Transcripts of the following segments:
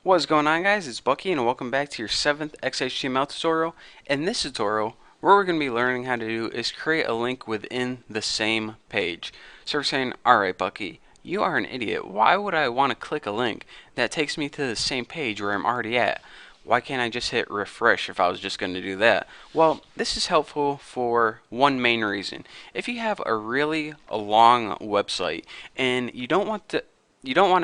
What's going on, guys? It's Bucky and welcome back to your 7th XHTML tutorial. In this tutorial, what we're going to be learning how to do is create a link within the same page. So we're saying, alright Bucky, you are an idiot. Why would I want to click a link that takes me to the same page where I'm already at? Why can't I just hit refresh if I was just going to do that? Well, this is helpful for one main reason. If you have a really long website and you don't want to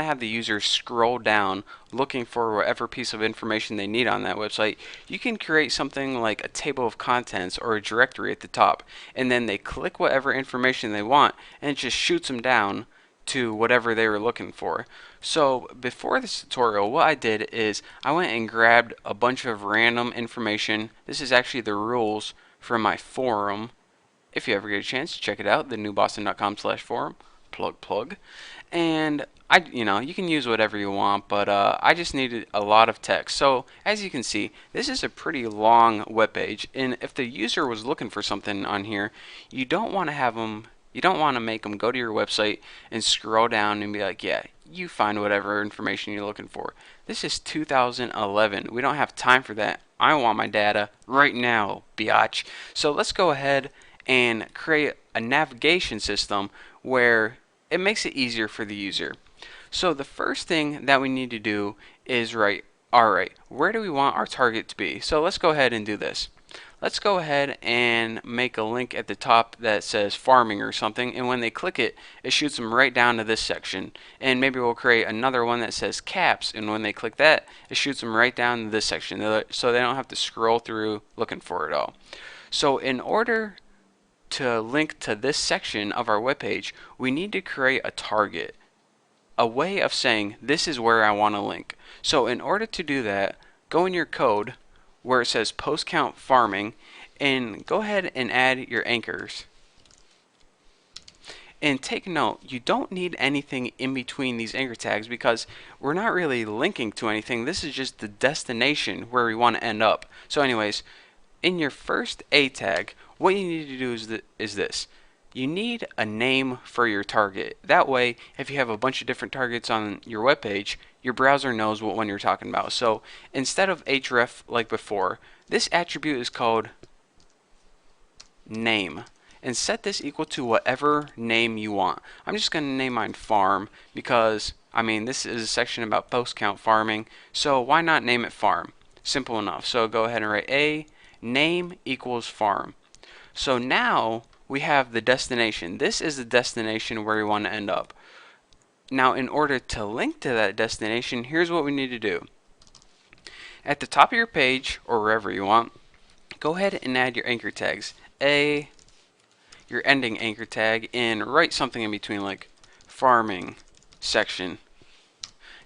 have the user scroll down looking for whatever piece of information they need on that website, you can create something like a table of contents or a directory at the top, and then they click whatever information they want and it just shoots them down to whatever they were looking for. So before this tutorial, what I did is I went and grabbed a bunch of random information. This is actually the rules from my forum. If you ever get a chance, check it out, thenewboston.com/forum. Plug. And you can use whatever you want, but I just needed a lot of text. So as you can see, this is a pretty long web page, and if the user was looking for something on here, you don't want to make them go to your website and scroll down and be like, yeah, you find whatever information you're looking for. This is 2011. We don't have time for that. I want my data right now, biatch. So let's go ahead and create a navigation system where it makes it easier for the user. So the first thing that we need to do is write, alright, where do we want our target to be? So let's go ahead and do this. Let's go ahead and make a link at the top that says farming or something, and when they click it, it shoots them right down to this section. And maybe we'll create another one that says caps, and when they click that, it shoots them right down to this section, so they don't have to scroll through looking for it all. So in order to link to this section of our webpage, we need to create a target, a way of saying this is where I want to link. So in order to do that, go in your code where it says post count farming and go ahead and add your anchors. And take note, you don't need anything in between these anchor tags because we're not really linking to anything. This is just the destination where we want to end up. So anyways, in your first A tag, what you need to do is this. You need a name for your target. That way, if you have a bunch of different targets on your web page, your browser knows what one you're talking about. So instead of href like before, this attribute is called name. And set this equal to whatever name you want. I'm just going to name mine farm because, this is a section about post count farming. So why not name it farm? Simple enough. So go ahead and write a name equals farm. So now we have the destination. This is the destination where we want to end up. Now in order to link to that destination, here's what we need to do. At the top of your page, or wherever you want, go ahead and add your anchor tags. Your ending anchor tag, and write something in between like farming section.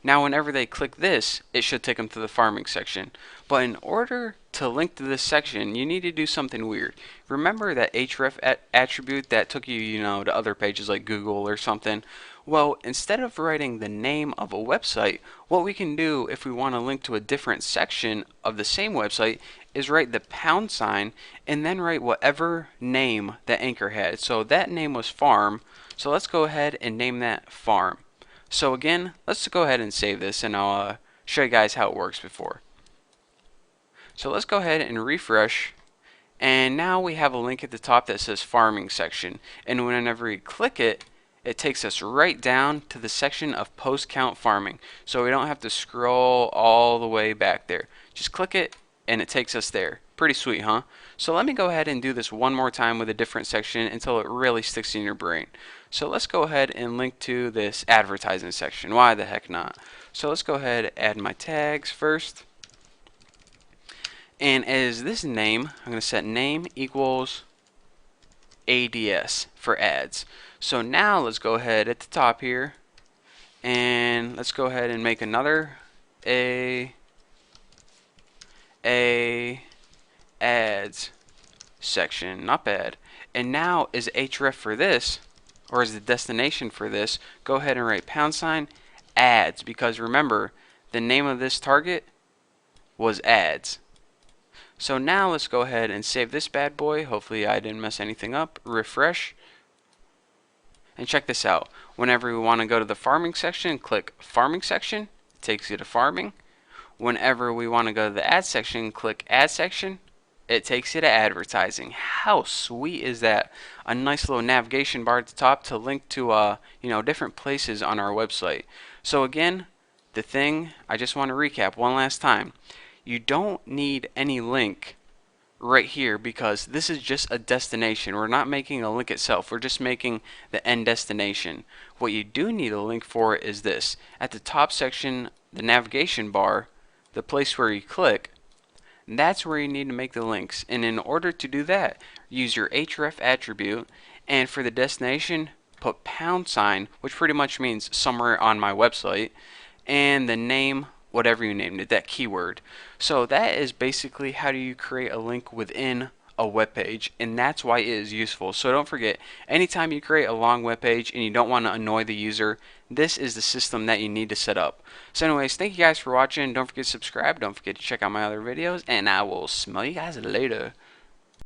Now whenever they click this, it should take them to the farming section. But in order to link to this section, you need to do something weird. Remember that href attribute that took you, to other pages like Google or something? Well, instead of writing the name of a website, what we can do if we want to link to a different section of the same website is write the # and then write whatever name the anchor had. So that name was farm, so let's go ahead and name that farm. So again, let's go ahead and save this and I'll show you guys how it works before. So let's go ahead and refresh, and now we have a link at the top that says farming section, and whenever we click it, it takes us right down to the section of post count farming, so we don't have to scroll all the way back there. Just click it and it takes us there. Pretty sweet, huh? So let me go ahead and do this one more time with a different section until it really sticks in your brain. So let's go ahead and link to this advertising section. Why the heck not? So let's go ahead and add my tags first. And as this name, I'm going to set name equals ADS for ads. So now let's go ahead at the top here and let's go ahead and make another ads section, not bad. And now is href for this, or is the destination for this, go ahead and write # ads, because remember the name of this target was ads. So now let's go ahead and save this bad boy. Hopefully I didn't mess anything up. Refresh. And check this out. Whenever we want to go to the farming section, click farming section. It takes you to farming. whenever we want to go to the ad section, click ad section, it takes you to advertising. How sweet is that? A nice little navigation bar at the top to link to different places on our website. So again, the thing, I just want to recap one last time. You don't need any link right here because this is just a destination. We're not making a link itself. We're just making the end destination. What you do need a link for is this. At the top section, the navigation bar, the place where you click, that's where you need to make the links. And in order to do that, use your href attribute, and for the destination, put #, which pretty much means somewhere on my website, and the name, whatever you named it, that keyword. So that is basically how do you create a link within a web page, and that's why it is useful. So don't forget, anytime you create a long web page and you don't want to annoy the user, this is the system that you need to set up. So anyways, thank you guys for watching. Don't forget to subscribe. Don't forget to check out my other videos, and I will smell you guys later.